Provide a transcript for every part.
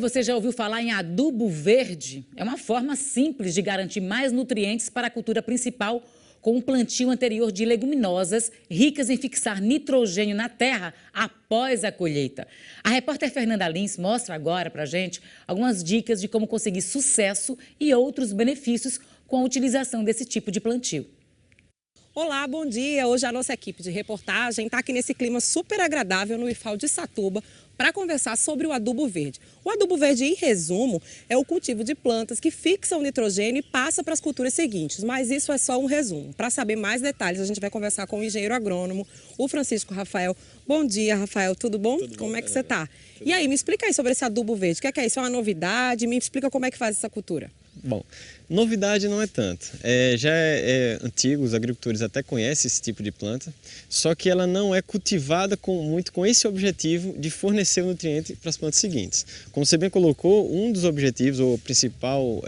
Você já ouviu falar em adubo verde? É uma forma simples de garantir mais nutrientes para a cultura principal com um plantio anterior de leguminosas ricas em fixar nitrogênio na terra após a colheita. A repórter Fernanda Lins mostra agora para a gente algumas dicas de como conseguir sucesso e outros benefícios com a utilização desse tipo de plantio. Olá, bom dia! Hoje a nossa equipe de reportagem está aqui nesse clima super agradável no IFAL de Satuba para conversar sobre o adubo verde. O adubo verde, em resumo, é o cultivo de plantas que fixam nitrogênio e passa para as culturas seguintes, mas isso é só um resumo. Para saber mais detalhes, a gente vai conversar com o engenheiro agrônomo, o Francisco Rafael. Bom dia, Rafael, tudo bom? Como é que você está? E aí, me explica aí sobre esse adubo verde. O que é isso? É uma novidade? Me explica como é que faz essa cultura. Bom, novidade não é tanto. Já é antigo, os agricultores até conhecem esse tipo de planta, só que ela não é cultivada muito com esse objetivo de fornecer o nutriente para as plantas seguintes. Como você bem colocou, um dos objetivos, ou a principal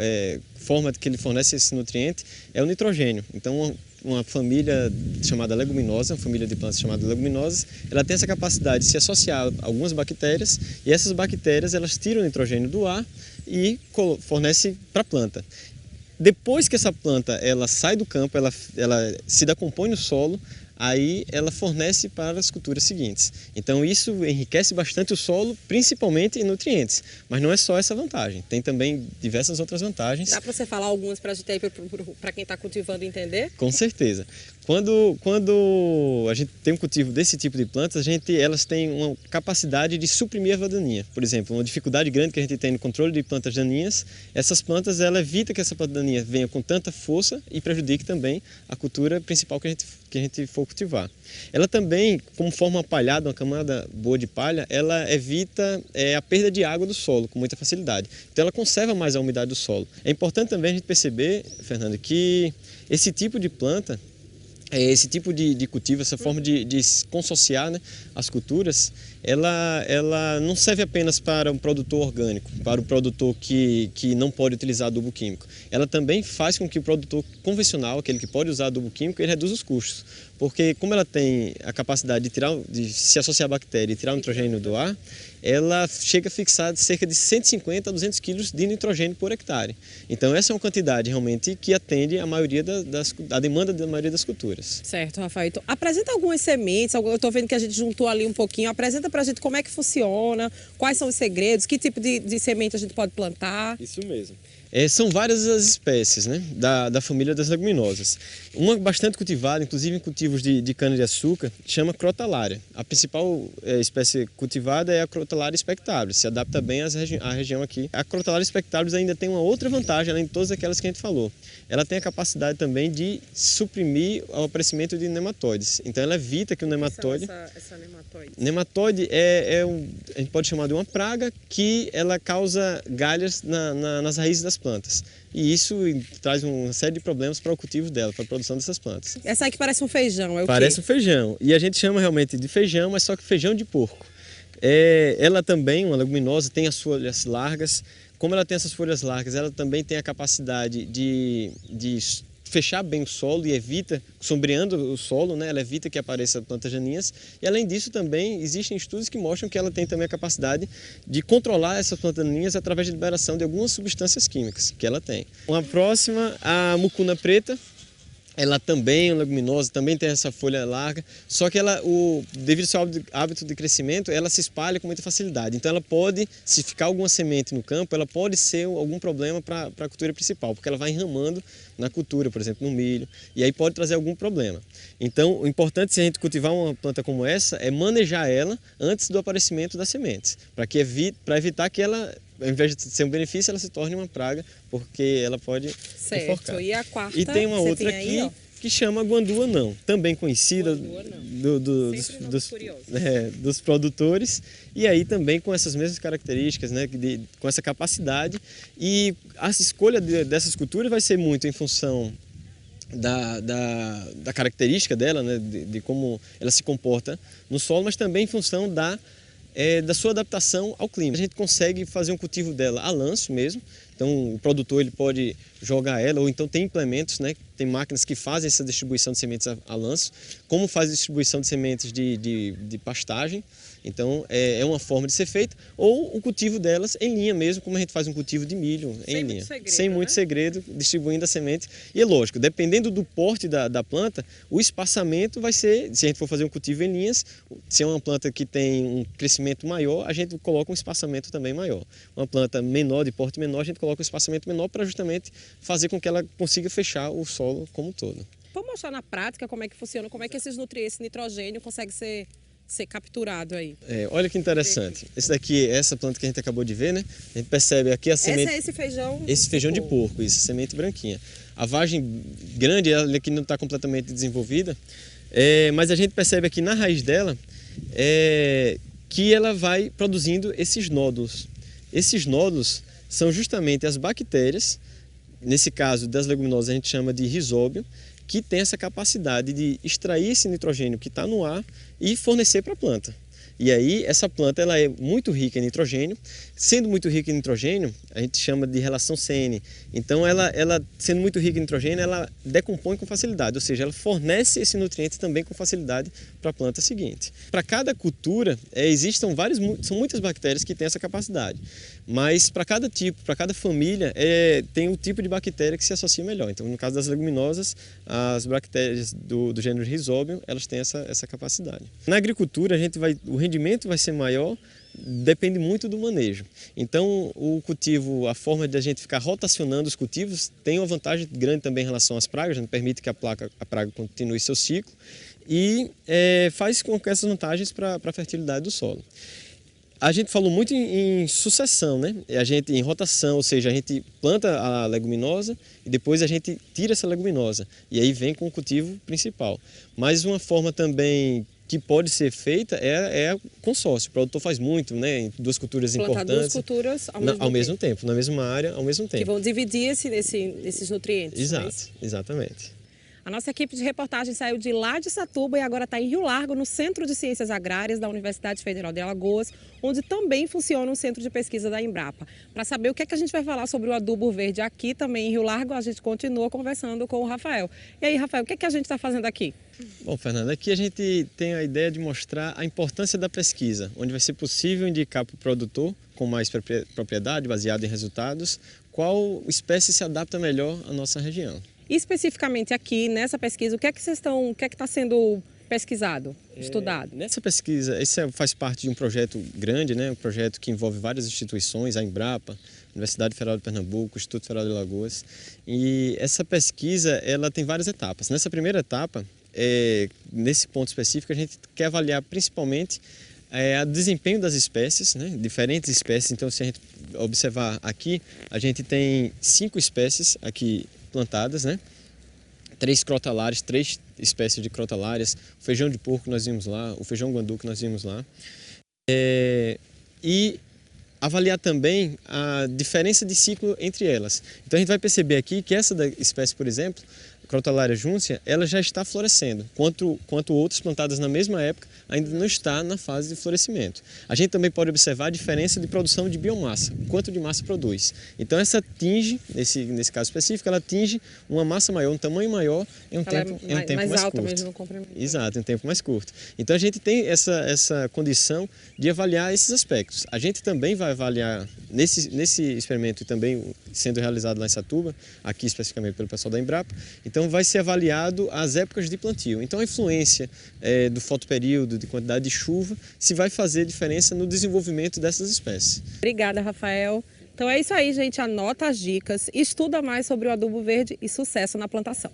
forma que ele fornece esse nutriente é o nitrogênio. Então, uma família chamada leguminosa, uma família de plantas chamada leguminosas, ela tem essa capacidade de se associar a algumas bactérias e essas bactérias elas tiram o nitrogênio do ar e fornecem para a planta. Depois que essa planta ela sai do campo, ela se decompõe no solo, aí ela fornece para as culturas seguintes. Então isso enriquece bastante o solo, principalmente em nutrientes. Mas não é só essa vantagem, tem também diversas outras vantagens. Dá para você falar algumas para a gente aí, para quem está cultivando entender? Com certeza. Quando a gente tem um cultivo desse tipo de plantas, elas têm uma capacidade de suprimir a daninha. Por exemplo, uma dificuldade grande que a gente tem no controle de plantas daninhas, essas plantas ela evita que essa planta daninha venha com tanta força e prejudique também a cultura principal que a gente for cultivar. Ela também, como forma uma palhada, uma camada boa de palha, ela evita a perda de água do solo com muita facilidade. Então ela conserva mais a umidade do solo. É importante também a gente perceber, Fernando, que esse tipo de planta, esse tipo de cultivo, essa forma de consociar, né, as culturas, ela não serve apenas para um produtor orgânico, para o produtor que não pode utilizar adubo químico. Ela também faz com que o produtor convencional, aquele que pode usar adubo químico, ele reduza os custos. Porque como ela tem a capacidade de se associar à bactéria e tirar o nitrogênio do ar, ela chega a fixar cerca de 150 a 200 quilos de nitrogênio por hectare. Então essa é uma quantidade realmente que atende a demanda da maioria das culturas. Certo, Rafael. Então, apresenta algumas sementes, eu estou vendo que a gente juntou ali um pouquinho, apresenta para a gente como é que funciona, quais são os segredos, que tipo de semente a gente pode plantar. Isso mesmo. São várias as espécies, né, da família das leguminosas. Uma bastante cultivada, inclusive em cultivos de cana-de-açúcar, chama Crotalária. A principal espécie cultivada é a Crotalária spectabilis, se adapta bem à região aqui. A Crotalária spectabilis ainda tem uma outra vantagem, além de todas aquelas que a gente falou. Ela tem a capacidade também de suprimir o aparecimento de nematóides. Então ela evita que o nematóide... Essa nematóide? Nematóide a gente pode chamar de uma praga que ela causa galhas nas raízes das plantas. E isso traz uma série de problemas para o cultivo dela, para a produção dessas plantas. Essa aí que parece um feijão, é o quê? Parece um feijão. E a gente chama realmente de feijão, mas só que feijão de porco. Ela também, uma leguminosa, tem as folhas largas. Como ela tem essas folhas largas, ela também tem a capacidade de fechar bem o solo e evita, sombreando o solo, né? Ela evita que apareçam plantas daninhas. E além disso também existem estudos que mostram que ela tem também a capacidade de controlar essas plantas daninhas através da liberação de algumas substâncias químicas que ela tem. Uma próxima, a mucuna preta. Ela também é uma leguminosa, também tem essa folha larga, só que devido ao seu hábito de crescimento, ela se espalha com muita facilidade. Então ela pode, se ficar alguma semente no campo, ela pode ser algum problema para a cultura principal, porque ela vai enramando na cultura, por exemplo, no milho, e aí pode trazer algum problema. Então o importante se a gente cultivar uma planta como essa é manejar ela antes do aparecimento das sementes, para evitar que ela, ao invés de ser um benefício, ela se torne uma praga, porque ela pode enforcar. E a quarta? E tem uma outra aqui aí, que chama guandua não, também conhecida dos produtores, e aí também com essas mesmas características, né, com essa capacidade. E a escolha dessas culturas vai ser muito em função da característica dela, né, de como ela se comporta no solo, mas também em função da sua adaptação ao clima. A gente consegue fazer um cultivo dela a lanço mesmo, então o produtor ele pode jogar ela, ou então tem implementos, né, tem máquinas que fazem essa distribuição de sementes a lanço, como faz a distribuição de sementes de pastagem, Então é uma forma de ser feita, ou o cultivo delas em linha mesmo, como a gente faz um cultivo de milho em linha. Sem muito segredo, distribuindo a semente. E é lógico, dependendo do porte da planta, o espaçamento vai ser, se a gente for fazer um cultivo em linhas, se é uma planta que tem um crescimento maior, a gente coloca um espaçamento também maior. Uma planta menor, de porte menor, a gente coloca um espaçamento menor para justamente fazer com que ela consiga fechar o solo como um todo. Vamos mostrar na prática como é que funciona, como é que esses nutrientes, esse nitrogênio consegue ser capturado aí. Olha que interessante. Esse daqui, essa planta que a gente acabou de ver, né? A gente percebe aqui a semente. Esse é esse feijão? Esse feijão de porco, isso, semente branquinha. A vagem grande, ela aqui não está completamente desenvolvida, mas a gente percebe aqui na raiz dela que ela vai produzindo esses nódulos. Esses nódulos são justamente as bactérias, nesse caso das leguminosas a gente chama de rizóbio, que tem essa capacidade de extrair esse nitrogênio que está no ar e fornecer para a planta. E aí essa planta ela é muito rica em nitrogênio. Sendo muito rica em nitrogênio, a gente chama de relação CN. Então ela sendo muito rica em nitrogênio, ela decompõe com facilidade, ou seja, ela fornece esse nutriente também com facilidade para a planta seguinte. Para cada cultura, são muitas bactérias que têm essa capacidade. Mas para cada tipo, para cada família, tem o tipo de bactéria que se associa melhor. Então, no caso das leguminosas, as bactérias do gênero Rhizóbio, elas têm essa capacidade. Na agricultura, o rendimento vai ser maior, depende muito do manejo. Então, o cultivo, a forma de a gente ficar rotacionando os cultivos, tem uma vantagem grande também em relação às pragas, a gente permite que a praga continue seu ciclo e faz com que essas vantagens para a fertilidade do solo. A gente falou muito em sucessão, né? Em rotação, ou seja, a gente planta a leguminosa e depois a gente tira essa leguminosa e aí vem com o cultivo principal. Mas uma forma também que pode ser feita é consórcio. O produtor faz muito, né? Em duas culturas importantes. Duas culturas ao mesmo tempo, na mesma área, ao mesmo tempo. Que vão dividir esses nutrientes. Exato, exatamente. A nossa equipe de reportagem saiu de lá de Satuba e agora está em Rio Largo, no Centro de Ciências Agrárias da Universidade Federal de Alagoas, onde também funciona um centro de pesquisa da Embrapa. Para saber o que é que a gente vai falar sobre o adubo verde aqui também em Rio Largo, a gente continua conversando com o Rafael. E aí, Rafael, o que é que a gente está fazendo aqui? Bom, Fernanda, aqui a gente tem a ideia de mostrar a importância da pesquisa, onde vai ser possível indicar para o produtor, com mais propriedade, baseado em resultados, qual espécie se adapta melhor à nossa região. Especificamente aqui, nessa pesquisa, o que é que está sendo pesquisado, estudado? Nessa pesquisa, esse faz parte de um projeto grande, né? Um projeto que envolve várias instituições, a Embrapa, Universidade Federal de Pernambuco, Instituto Federal de Alagoas. E essa pesquisa, ela tem várias etapas. Nessa primeira etapa, nesse ponto específico, a gente quer avaliar principalmente o desempenho das espécies, né? Diferentes espécies. Então, se a gente observar aqui, a gente tem 5 espécies aqui plantadas, né? 3 crotalárias, 3 espécies de crotalárias, o feijão de porco que nós vimos lá, o feijão guandu que nós vimos lá. E avaliar também a diferença de ciclo entre elas. Então a gente vai perceber aqui que essa espécie, por exemplo, Crotalária juncia, ela já está florescendo, quanto outras plantadas na mesma época ainda não está na fase de florescimento. A gente também pode observar a diferença de produção de biomassa, quanto de massa produz. Então essa atinge, nesse caso específico, ela atinge uma massa maior, um tamanho maior em um tempo mais alta curto. Mesmo no comprimento. Exato, em um tempo mais curto. Então a gente tem essa condição de avaliar esses aspectos. A gente também vai avaliar nesse experimento e também sendo realizado lá em Satuba, aqui especificamente pelo pessoal da Embrapa, então vai ser avaliado as épocas de plantio. Então a influência do fotoperíodo, de quantidade de chuva, se vai fazer diferença no desenvolvimento dessas espécies. Obrigada, Rafael. Então é isso aí, gente. Anota as dicas, estuda mais sobre o adubo verde e sucesso na plantação.